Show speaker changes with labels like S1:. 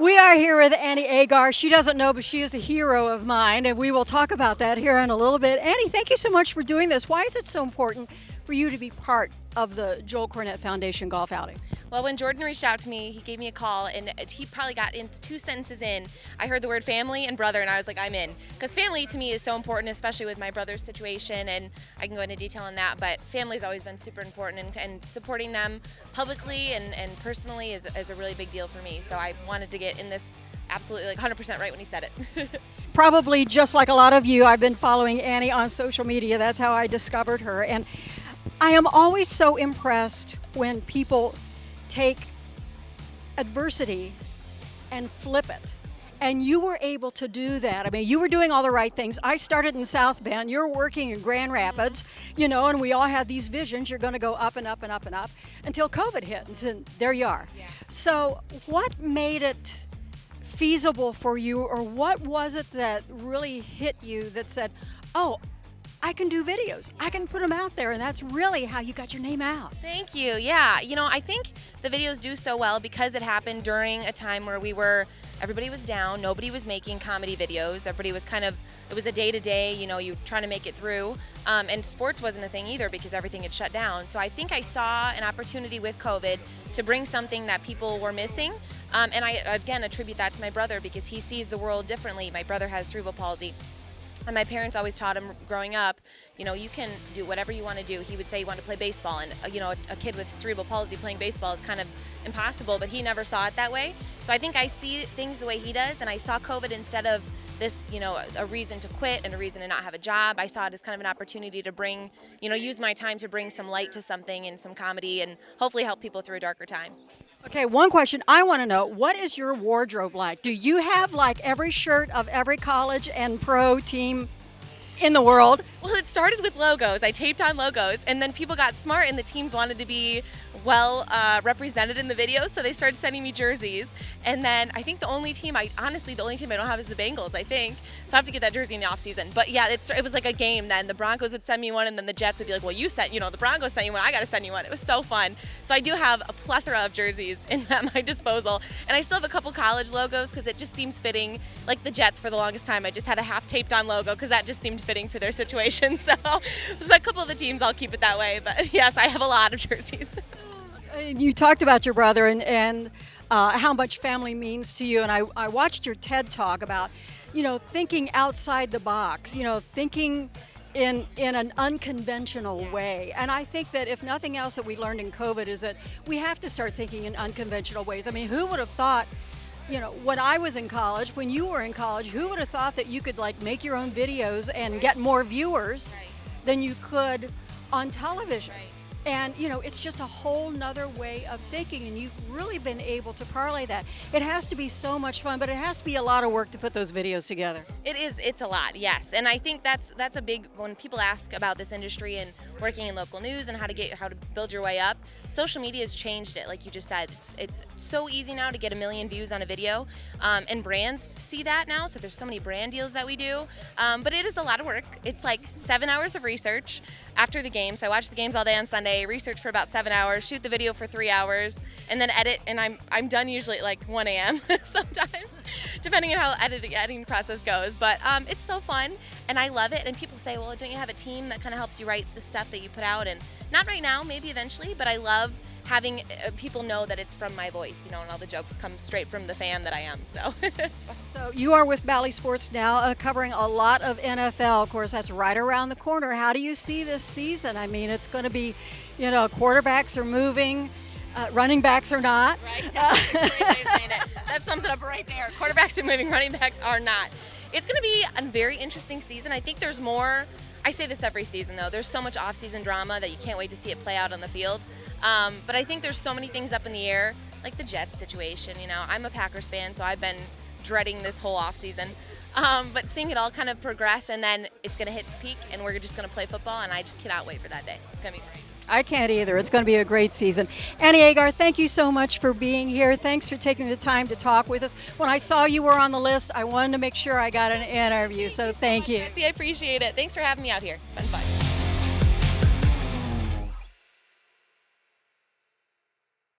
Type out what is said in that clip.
S1: We are here with Annie Agar. She doesn't know, but she is a hero of mine, and we will talk about that here in a little bit. Annie, thank you so much for doing this. Why is it so important for you to be part of the Joel Cornette Foundation Golf Outing?
S2: Well, when Jordan reached out to me, he gave me a call, and he probably got into 2 sentences in. I heard the word family and brother, and I was like, I'm in. Because family to me is so important, especially with my brother's situation, and I can go into detail on that, but family's always been super important, and supporting them publicly and personally is a really big deal for me. So I wanted to get in this absolutely like 100% right when he said it.
S1: Probably just like a lot of you, I've been following Annie on social media. That's how I discovered her. And I am always so impressed when people take adversity and flip it. And you were able to do that. I mean, you were doing all the right things. I started in South Bend. You're working in Grand Rapids, you know, and we all had these visions. You're going to go up and up and up and up until COVID hit, and there you are.
S2: Yeah.
S1: So what made it feasible for you, or what was it that really hit you that said, oh, I can do videos, I can put them out there, and that's really how you got your name out?
S2: Thank you. Yeah, you know, I think the videos do so well because it happened during a time where everybody was down, nobody was making comedy videos, everybody was it was a day-to-day, you know, you trying to make it through, and sports wasn't a thing either because everything had shut down. So I think I saw an opportunity with COVID to bring something that people were missing, and I, again, attribute that to my brother because he sees the world differently. My brother has cerebral palsy. And my parents always taught him growing up, you know, you can do whatever you want to do. He would say he wanted to play baseball, and you know, a kid with cerebral palsy playing baseball is kind of impossible, but he never saw it that way. So I think I see things the way he does, and I saw COVID instead of this, you know, a reason to quit and a reason to not have a job. I saw it as kind of an opportunity to bring, you know, use my time to bring some light to something and some comedy and hopefully help people through a darker time.
S1: Okay, one question I want to know, what is your wardrobe like? Do you have like every shirt of every college and pro team in the world?
S2: Well, it started with logos. I taped on logos, and then people got smart, and the teams wanted to be well represented in the videos, so they started sending me jerseys. And then I think the only team I don't have is the Bengals, I think. So I have to get that jersey in the off season. But yeah, it was like a game then. The Broncos would send me one, and then the Jets would be like, well, the Broncos sent you one, I got to send you one. It was so fun. So I do have a plethora of jerseys at my disposal. And I still have a couple college logos because it just seems fitting. Like the Jets for the longest time, I just had a half taped on logo because that just seemed fitting for their situation. So a couple of the teams, I'll keep it that way. But yes, I have a lot of jerseys.
S1: You talked about your brother and how much family means to you, and I watched your TED talk about, you know, thinking outside the box, you know, thinking in an unconventional way. And I think that if nothing else that we learned in COVID is that we have to start thinking in unconventional ways. I mean, who would have thought, you know, when I was in college, when you were in college, who would have thought that you could like make your own videos and get more viewers than you could on television?
S2: Right.
S1: And, you know, it's just a whole nother way of thinking, and you've really been able to parlay that. It has to be so much fun, but it has to be a lot of work to put those videos together.
S2: It is. It's a lot, yes. And I think that's a big, when people ask about this industry and working in local news and how to build your way up, social media has changed it, like you just said. It's so easy now to get 1 million views on a video, and brands see that now, so there's so many brand deals that we do. But it is a lot of work. It's like 7 hours of research after the game. So I watch the games all day on Sunday, research for about 7 hours, shoot the video for 3 hours, and then edit, and I'm done usually at like 1 a.m. sometimes, depending on how the editing process goes. But it's so fun, and I love it. And people say, well, don't you have a team that kind of helps you write the stuff that you put out? And not right now, maybe eventually, but I love having people know that it's from my voice, you know, and all the jokes come straight from the fan that I am, so it's fun.
S1: So you are with Bally Sports now, covering a lot of NFL. Of course, that's right around the corner. How do you see this season? I mean, it's going to be, you know, quarterbacks are moving, running backs are not.
S2: Right, that's a great way of saying it. That sums it up right there. Quarterbacks are moving, running backs are not. It's going to be a very interesting season. I think there's more. I say this every season, though. There's so much off-season drama that you can't wait to see it play out on the field. But I think there's so many things up in the air, like the Jets situation. You know, I'm a Packers fan, so I've been dreading this whole off-season. But seeing it all kind of progress, and then it's going to hit its peak, and we're just going to play football, and I just cannot wait for that day. It's going to be great.
S1: I can't either. It's going to be a great season. Annie Agar, thank you so much for being here. Thanks for taking the time to talk with us. When I saw you were on the list, I wanted to make sure I got an interview, so thank you.
S2: Nancy, I appreciate it. Thanks for having me out here. It's been fun.